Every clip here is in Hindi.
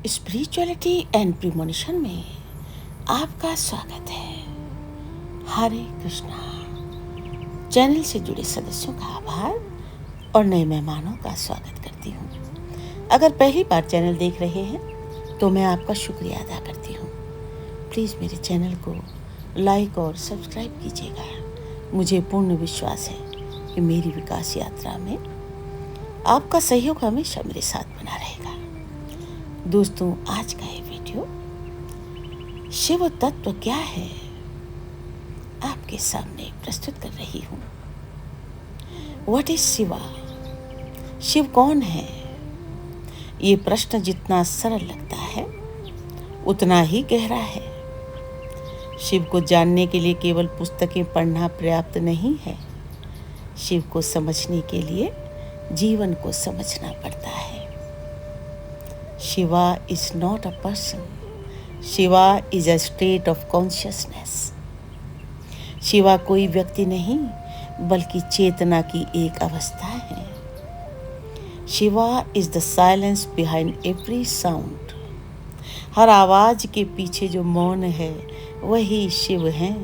स्पिरिचुअलिटी एंड प्रीमोनिशन में आपका स्वागत है। हरे कृष्णा। चैनल से जुड़े सदस्यों का आभार और नए मेहमानों का स्वागत करती हूँ। अगर पहली बार चैनल देख रहे हैं तो मैं आपका शुक्रिया अदा करती हूँ। प्लीज़ मेरे चैनल को लाइक और सब्सक्राइब कीजिएगा। मुझे पूर्ण विश्वास है कि मेरी विकास यात्रा में आपका सहयोग हमेशा मेरे साथ बना रहेगा। दोस्तों, आज का ये वीडियो शिव तत्व क्या है आपके सामने प्रस्तुत कर रही हूँ। What is Shiva? शिव कौन है? ये प्रश्न जितना सरल लगता है उतना ही गहरा है। शिव को जानने के लिए केवल पुस्तकें पढ़ना पर्याप्त नहीं है। शिव को समझने के लिए जीवन को समझना पड़ता है। Shiva is not a person. Shiva is a state of consciousness. Shiva कोई व्यक्ति नहीं बल्कि चेतना की एक अवस्था है। Shiva is the silence behind every sound. हर आवाज के पीछे जो मौन है वही शिव है।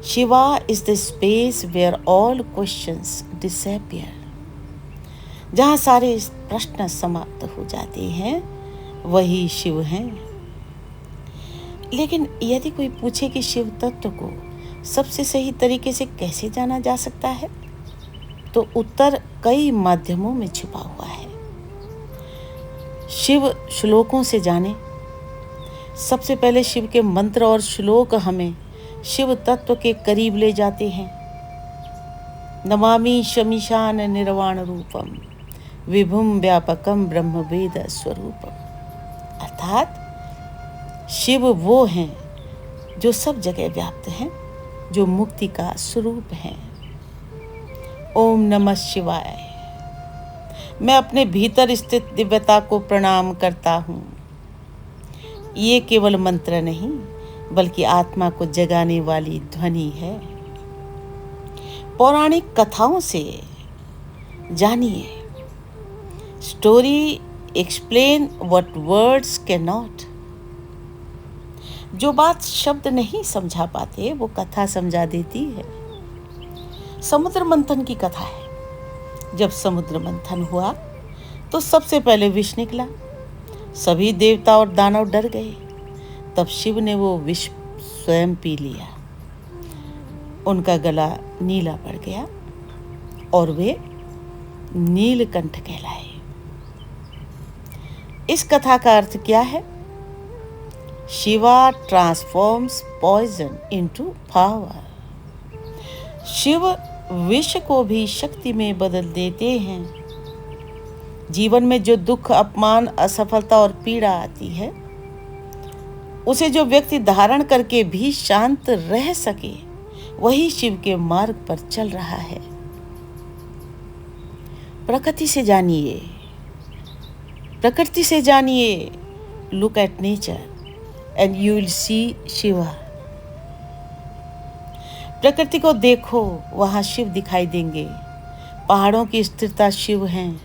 Shiva is the space where all questions disappear. जहाँ सारे प्रश्न समाप्त हो जाते हैं वही शिव हैं। लेकिन यदि कोई पूछे कि शिव तत्व को सबसे सही तरीके से कैसे जाना जा सकता है तो उत्तर कई माध्यमों में छिपा हुआ है। शिव श्लोकों से जाने। सबसे पहले शिव के मंत्र और श्लोक हमें शिव तत्व के करीब ले जाते हैं। नमामि शमीशान निर्वाण रूपम विभुम व्यापकम ब्रह्म वेद स्वरूपम। अर्थात शिव वो हैं जो सब जगह व्याप्त हैं, जो मुक्ति का स्वरूप हैं। ओम नमः शिवाय। मैं अपने भीतर स्थित दिव्यता को प्रणाम करता हूँ। ये केवल मंत्र नहीं बल्कि आत्मा को जगाने वाली ध्वनि है। पौराणिक कथाओं से जानिए। Story explain what words can not. जो बात शब्द नहीं समझा पाते वो कथा समझा देती है। समुद्र मंथन की कथा है। जब समुद्र मंथन हुआ तो सबसे पहले विष निकला। सभी देवता और दानव डर गए। तब शिव ने वो विष स्वयं पी लिया। उनका गला नीला पड़ गया और वे नीलकंठ कहलाए। इस कथा का अर्थ क्या है? Shiva transforms poison into power. Shiv विष को भी शक्ति में बदल देते हैं। जीवन में जो दुख, अपमान, असफलता और पीड़ा आती है उसे जो व्यक्ति धारण करके भी शांत रह सके वही शिव के मार्ग पर चल रहा है। प्रकृति से जानिए। प्रकृति से जानिए। Look at nature and you will see Shiva. प्रकृति को देखो, वहाँ शिव दिखाई देंगे। पहाड़ों की स्थिरता शिव हैं।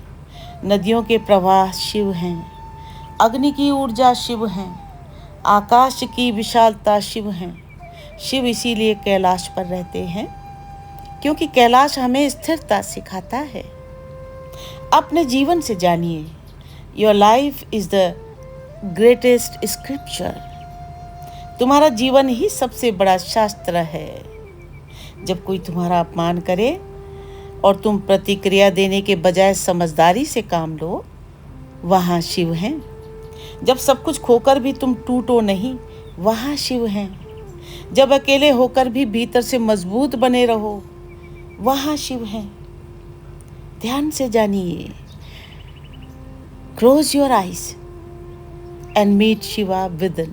नदियों के प्रवाह शिव हैं। अग्नि की ऊर्जा शिव हैं। आकाश की विशालता शिव हैं। शिव इसीलिए कैलाश पर रहते हैं क्योंकि कैलाश हमें स्थिरता सिखाता है। अपने जीवन से जानिए। Your life is the greatest scripture. तुम्हारा जीवन ही सबसे बड़ा शास्त्र है। जब कोई तुम्हारा अपमान करे और तुम प्रतिक्रिया देने के बजाय समझदारी से काम लो, वहाँ शिव हैं। जब सब कुछ खोकर भी तुम टूटो नहीं, वहाँ शिव हैं। जब अकेले होकर भी भीतर से मजबूत बने रहो, वहाँ शिव हैं। ध्यान से जानिए। Close your eyes and meet Shiva within.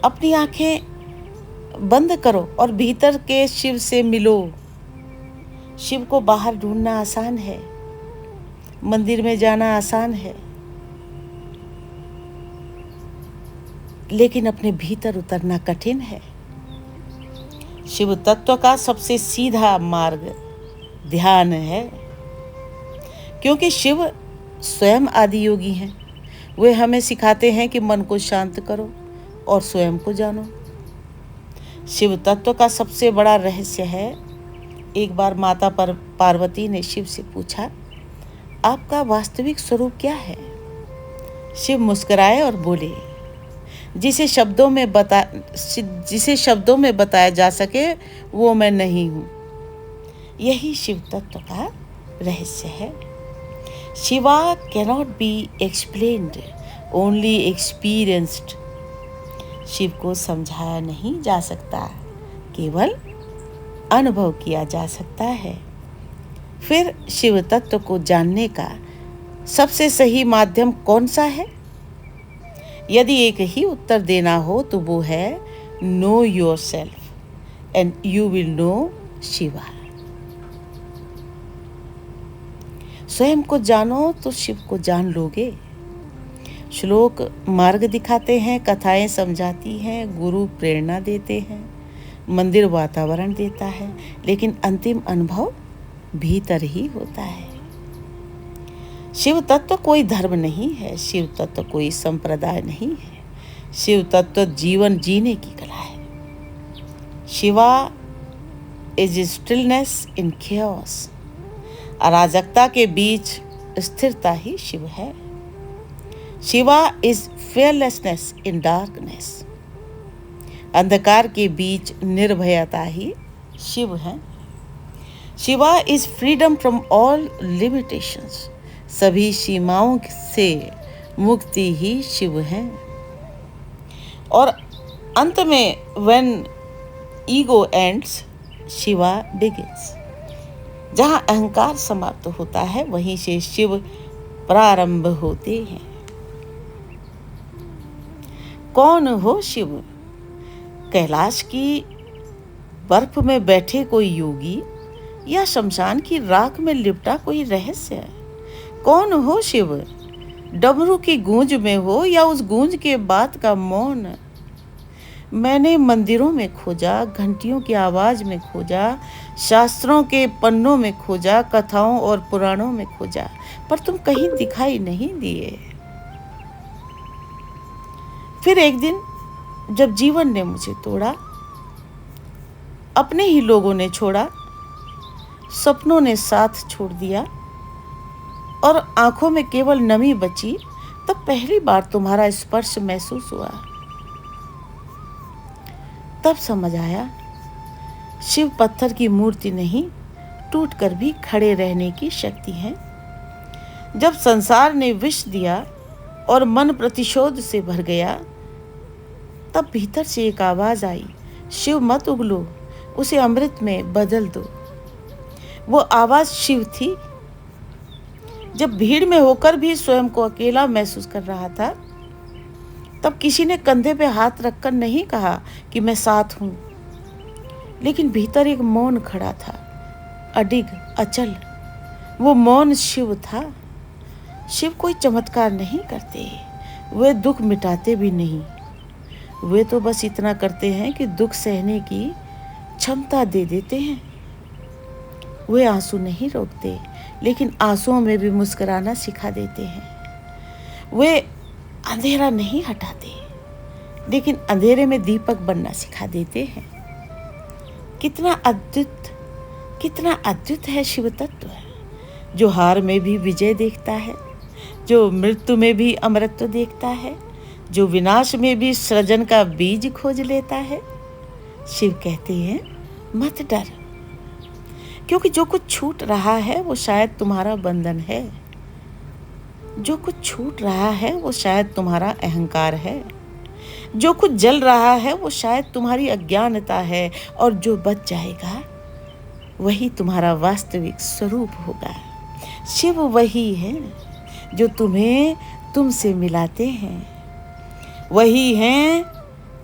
अपनी आंखें बंद करो और भीतर के शिव से मिलो। शिव को बाहर ढूंढना आसान है, मंदिर में जाना आसान है, लेकिन अपने भीतर उतरना कठिन है। शिव तत्व का सबसे सीधा मार्ग ध्यान है, क्योंकि शिव स्वयं आदि योगी हैं। वे हमें सिखाते हैं कि मन को शांत करो और स्वयं को जानो। शिव तत्व का सबसे बड़ा रहस्य है, एक बार माता पार्वती ने शिव से पूछा, आपका वास्तविक स्वरूप क्या है? शिव मुस्कुराए और बोले, जिसे शब्दों में बताया जा सके वो मैं नहीं हूँ। यही शिव तत्व का रहस्य है। Shiva cannot be explained, only experienced. Shiv को समझाया नहीं जा सकता, केवल अनुभव किया जा सकता है। फिर शिव तत्व को जानने का सबसे सही माध्यम कौन सा है? यदि एक ही उत्तर देना हो तो वो है know yourself and you will know Shiva. स्वयं को जानो तो शिव को जान लोगे। श्लोक मार्ग दिखाते हैं, कथाएं समझाती हैं, गुरु प्रेरणा देते हैं, मंदिर वातावरण देता है, लेकिन अंतिम अनुभव भीतर ही होता है। शिव तत्व कोई धर्म नहीं है, शिव तत्व कोई संप्रदाय नहीं है, शिव तत्व जीवन जीने की कला है। Shiva is stillness in chaos। अराजकता के बीच स्थिरता ही शिव है। Shiva is fearlessness in darkness. अंधकार के बीच निर्भयता ही शिव है। Shiva is freedom from all limitations. सभी सीमाओं से मुक्ति ही शिव है। और अंत में when ego ends, Shiva begins। जहाँ अहंकार समाप्त होता है वहीं से शिव प्रारंभ होते हैं। कौन हो शिव? कैलाश की बर्फ में बैठे कोई योगी या शमशान की राख में लिपटा कोई रहस्य? कौन हो शिव? डमरू की गूंज में हो या उस गूंज के बाद का मौन? मैंने मंदिरों में खोजा, घंटियों की आवाज में खोजा, शास्त्रों के पन्नों में खोजा, कथाओं और पुराणों में खोजा, पर तुम कहीं दिखाई नहीं दिए। फिर एक दिन जब जीवन ने मुझे तोड़ा, अपने ही लोगों ने छोड़ा, सपनों ने साथ छोड़ दिया और आंखों में केवल नमी बची, तब पहली बार तुम्हारा स्पर्श महसूस हुआ। तब समझ आया, शिव पत्थर की मूर्ति नहीं, टूटकर भी खड़े रहने की शक्ति है। जब संसार ने विष दिया और मन प्रतिशोध से भर गया, तब भीतर से एक आवाज आई, शिव मत उगलो, उसे अमृत में बदल दो। वो आवाज शिव थी। जब भीड़ में होकर भी स्वयं को अकेला महसूस कर रहा था, तब किसी ने कंधे पे हाथ रखकर नहीं कहा कि मैं साथ हूं, लेकिन भीतर एक मौन खड़ा था, अडिग, अचल। वो मौन शिव था। शिव कोई चमत्कार नहीं करते, वे दुख मिटाते भी नहीं। वे तो बस इतना करते हैं कि दुख सहने की क्षमता दे देते हैं। वे आंसू नहीं रोकते, लेकिन आंसुओं में भी मुस्कुराना सिखा देते हैं। वे अंधेरा नहीं हटाते, लेकिन अंधेरे में दीपक बनना सिखा देते हैं। कितना अद्भुत है शिव तत्व, जो हार में भी विजय देखता है, जो मृत्यु में भी अमरत्व देखता है, जो विनाश में भी सृजन का बीज खोज लेता है। शिव कहते हैं, मत डर, क्योंकि जो कुछ छूट रहा है वो शायद तुम्हारा बंधन है। जो कुछ छूट रहा है वो शायद तुम्हारा अहंकार है। जो कुछ जल रहा है वो शायद तुम्हारी अज्ञानता है, और जो बच जाएगा वही तुम्हारा वास्तविक स्वरूप होगा। शिव वही है जो तुम्हें तुमसे मिलाते हैं, वही हैं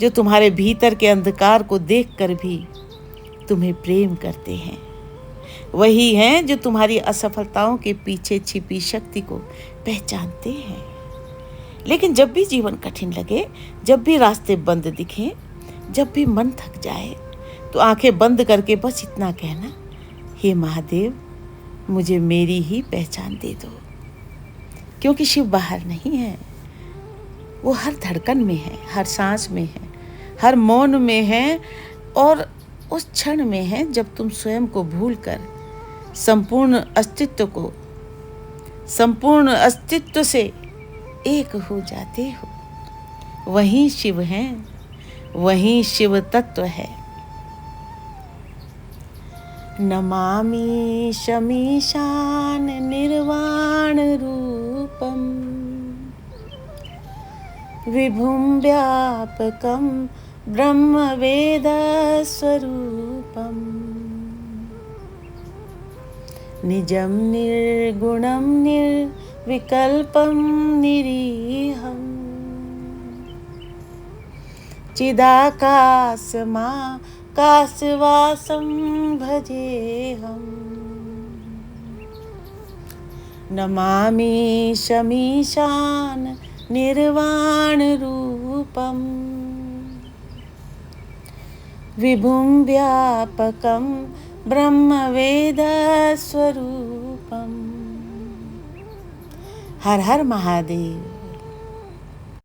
जो तुम्हारे भीतर के अंधकार को देखकर भी तुम्हें प्रेम करते हैं, वही हैं जो तुम्हारी असफलताओं के पीछे छिपी शक्ति को पहचानते हैं। लेकिन जब भी जीवन कठिन लगे, जब भी रास्ते बंद दिखें, जब भी मन थक जाए, तो आंखें बंद करके बस इतना कहना, हे महादेव, मुझे मेरी ही पहचान दे दो। क्योंकि शिव बाहर नहीं है, वो हर धड़कन में है, हर सांस में है, हर मौन में है और उस क्षण में है जब तुम स्वयं को भूलकर संपूर्ण अस्तित्व से एक हो जाते हो। वही शिव हैं, वही शिव तत्व है। नमामि शमीशान निर्वाण रूपम विभुं व्यापकं ब्रह्मवेद स्वरूपम् निजं निर्गुणं निर्विकल्पं निरीहम् चिदाकाशमाकाशवासं भजेऽहम्। नमामि शमीशान निर्वाण रूपम विभुं व्यापकं ब्रह्मवेद स्वरूपम। हर हर महादेव।